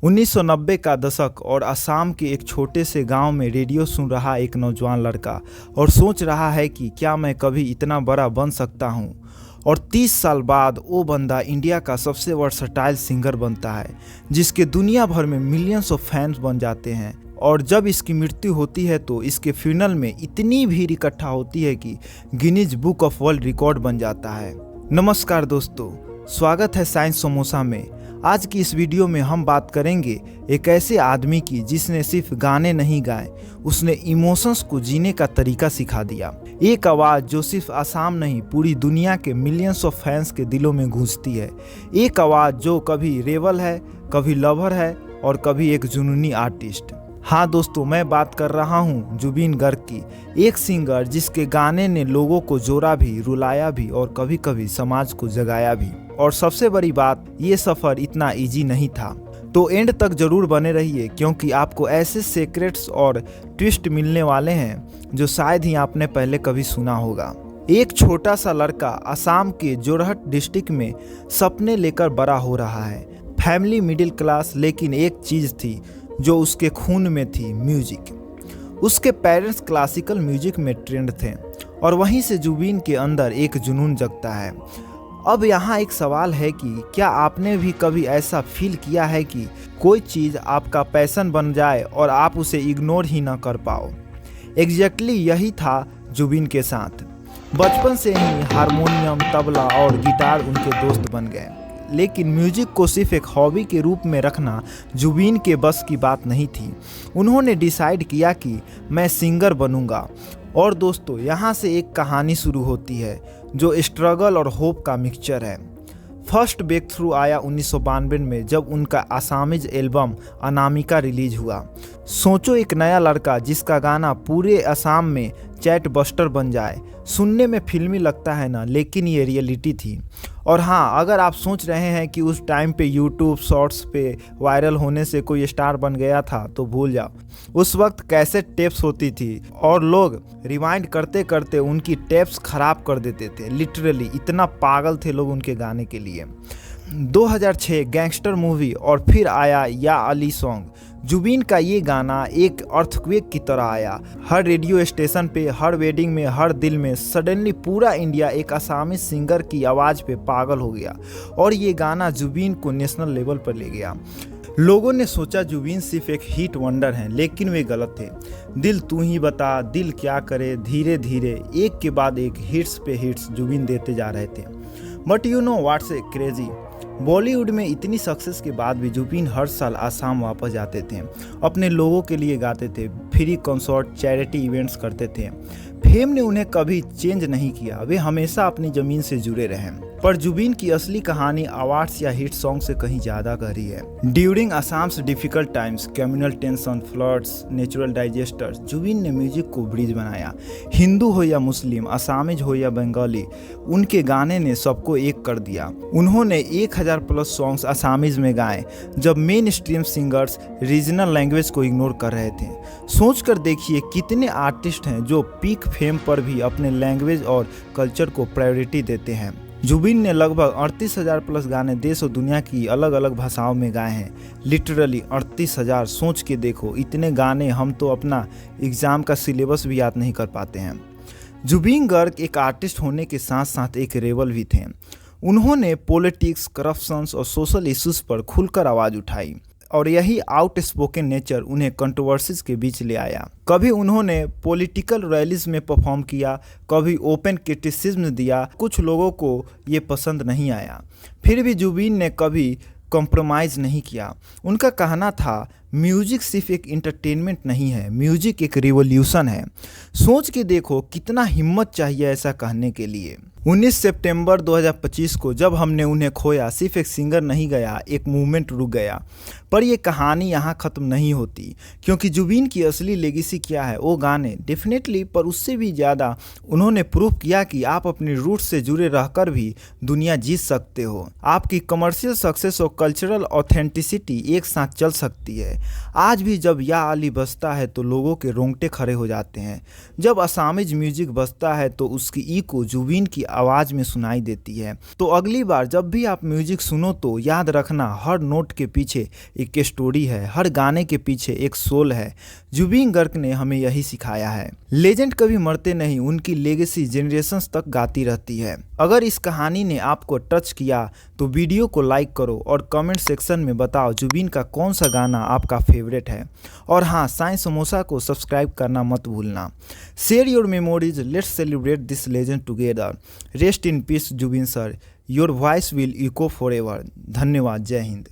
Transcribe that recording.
1990 का दशक और असम के एक छोटे से गांव में रेडियो सुन रहा एक नौजवान लड़का और सोच रहा है कि क्या मैं कभी इतना बड़ा बन सकता हूं। और 30 साल बाद वो बंदा इंडिया का सबसे वर्सटाइल सिंगर बनता है, जिसके दुनिया भर में मिलियंस ऑफ फैंस बन जाते हैं। और जब इसकी मृत्यु होती है तो इसके फ्यूनरल में इतनी भीड़ इकट्ठा होती है कि Guinness book of world record बन जाता है। नमस्कार दोस्तों, स्वागत है साइंस समोसा में। आज की इस वीडियो में हम बात करेंगे एक ऐसे आदमी की जिसने सिर्फ गाने नहीं गाए, उसने इमोशंस को जीने का तरीका सिखा दिया। एक आवाज़ जो सिर्फ असम नहीं पूरी दुनिया के मिलियंस ऑफ फैंस के दिलों में गूंजती है। एक आवाज़ जो कभी रेबल है, कभी लवर है और कभी एक जुनूनी आर्टिस्ट। हाँ दोस्तों, मैं बात कर रहा हूँ जुबीन गर्ग की, एक सिंगर जिसके गाने ने लोगों को जोड़ा भी, रुलाया भी और कभी कभी समाज को जगाया भी। और सबसे बड़ी बात, ये सफ़र इतना इजी नहीं था। तो एंड तक जरूर बने रहिए, क्योंकि आपको ऐसे सीक्रेट्स और ट्विस्ट मिलने वाले हैं जो शायद ही आपने पहले कभी सुना होगा। एक छोटा सा लड़का असम के जोरहट डिस्ट्रिक्ट में सपने लेकर बड़ा हो रहा है। फैमिली मिडिल क्लास, लेकिन एक चीज़ थी जो उसके खून में थी, म्यूजिक। उसके पेरेंट्स क्लासिकल म्यूजिक में ट्रेंड थे और वहीं से जुबीन के अंदर एक जुनून जगता है। अब यहाँ एक सवाल है कि क्या आपने भी कभी ऐसा फील किया है कि कोई चीज़ आपका पैशन बन जाए और आप उसे इग्नोर ही ना कर पाओ। एग्जैक्टली यही था जुबीन के साथ। बचपन से ही हारमोनियम, तबला और गिटार उनके दोस्त बन गए, लेकिन म्यूजिक को सिर्फ एक हॉबी के रूप में रखना जुबीन के बस की बात नहीं थी। उन्होंने डिसाइड किया कि मैं सिंगर बनूंगा। और दोस्तों, यहाँ से एक कहानी शुरू होती है जो स्ट्रगल और होप का मिक्सचर है। फर्स्ट ब्रेक थ्रू आया 1992 में, जब उनका असामीज एल्बम अनामिका रिलीज हुआ। सोचो, एक नया लड़का जिसका गाना पूरे असम में चैट बस्टर बन जाए। सुनने में फिल्मी लगता है ना, लेकिन ये रियलिटी थी। और हाँ, अगर आप सोच रहे हैं कि उस टाइम पे यूट्यूब शॉर्ट्स पे वायरल होने से कोई स्टार बन गया था, तो भूल जाओ। उस वक्त कैसेट टेप्स होती थी और लोग रिवाइंड करते करते उनकी टेप्स खराब कर देते थे। लिटरली इतना पागल थे लोग उनके गाने के लिए। 2006 गैंगस्टर मूवी और फिर आया या अली सॉन्ग। जुबीन का ये गाना एक अर्थक्वेक की तरह आया। हर रेडियो स्टेशन पे, हर वेडिंग में, हर दिल में। सडनली पूरा इंडिया एक असामी सिंगर की आवाज़ पे पागल हो गया और ये गाना जुबीन को नेशनल लेवल पर ले गया। लोगों ने सोचा जुबीन सिर्फ एक हिट वंडर हैं, लेकिन वे गलत थे। दिल तू ही बता, दिल क्या करे, धीरे धीरे, एक के बाद एक हिट्स पे हिट्स जुबीन देते जा रहे थे। But you know what's A crazy, Bollywood में इतनी सक्सेस के बाद भी जुबीन हर साल आसाम वापस जाते थे, अपने लोगों के लिए गाते थे, फ्री कॉन्सर्ट, चैरिटी इवेंट्स करते थे। फेम ने उन्हें कभी चेंज नहीं किया, वे हमेशा अपनी ज़मीन से जुड़े रहे। पर जुबीन की असली कहानी अवार्ड्स या हिट सॉन्ग से कहीं ज़्यादा गहरी है। During Assam's difficult times, communal tension, floods, natural disasters, Zubeen ने म्यूजिक को ब्रिज बनाया। हिंदू हो या मुस्लिम, असामीज हो या बंगाली, उनके गाने ने सबको एक कर दिया। उन्होंने 1000 प्लस सॉन्ग्स असामीज में गाए, जब main stream singers regional language को इग्नोर कर रहे थे। सोच कर देखिए, कितने आर्टिस्ट हैं जो पीक फेम पर भी अपने लैंग्वेज और कल्चर को प्रायोरिटी देते हैं। जुबीन ने लगभग 38,000 प्लस गाने देश और दुनिया की अलग अलग भाषाओं में गाए हैं। लिटरली 38,000, सोच के देखो, इतने गाने हम तो अपना एग्ज़ाम का सिलेबस भी याद नहीं कर पाते हैं। जुबीन गर्ग एक आर्टिस्ट होने के साथ साथ एक रेबल भी थे। उन्होंने पॉलिटिक्स, करप्शंस और सोशल इश्यूज़ पर खुलकर आवाज़ उठाई और यही आउट स्पोकन नेचर उन्हें कंट्रोवर्सीज के बीच ले आया। कभी उन्होंने पॉलिटिकल रैलीज में परफॉर्म किया, कभी ओपन क्रिटिसिज्म दिया। कुछ लोगों को ये पसंद नहीं आया, फिर भी जुबीन ने कभी कॉम्प्रोमाइज़ नहीं किया। उनका कहना था, म्यूजिक सिर्फ एक इंटरटेनमेंट नहीं है, म्यूजिक एक रिवॉल्यूशन है। सोच के देखो, कितना हिम्मत चाहिए ऐसा कहने के लिए। 19 सितंबर 2025 को जब हमने उन्हें खोया, सिर्फ एक सिंगर नहीं गया, एक मूवमेंट रुक गया। पर ये कहानी यहाँ ख़त्म नहीं होती, क्योंकि जुबीन की असली लेगेसी क्या है, वो गाने डेफिनेटली, पर उससे भी ज़्यादा उन्होंने प्रूव किया कि आप अपने रूट से जुड़े रहकर भी दुनिया जीत सकते हो। आपकी कमर्शियल सक्सेस और कल्चरल ऑथेंटिसिटी एक साथ चल सकती है। आज भी जब या अली बजता है तो लोगों के रोंगटे खड़े हो जाते हैं। जब असामीज म्यूजिक बजता है तो उसकी इको जुबीन की आवाज़ में सुनाई देती है। तो अगली बार जब भी आप म्यूजिक सुनो तो याद रखना, हर नोट के पीछे एक स्टोरी है, हर गाने के पीछे एक सोल है। जुबीन गर्ग ने हमें यही सिखाया है। लेजेंड कभी मरते नहीं, उनकी लेगेसी जनरेशंस तक गाती रहती है। अगर इस कहानी ने आपको टच किया तो वीडियो को लाइक करो और कमेंट सेक्शन में बताओ जुबीन का कौन सा गाना आपका फेवरेट है। और हाँ, साई समोसा को सब्सक्राइब करना मत भूलना। Share your memories, let's celebrate this legend together. Rest in peace Zubeen sir, your voice will echo forever. धन्यवाद। जय हिंद।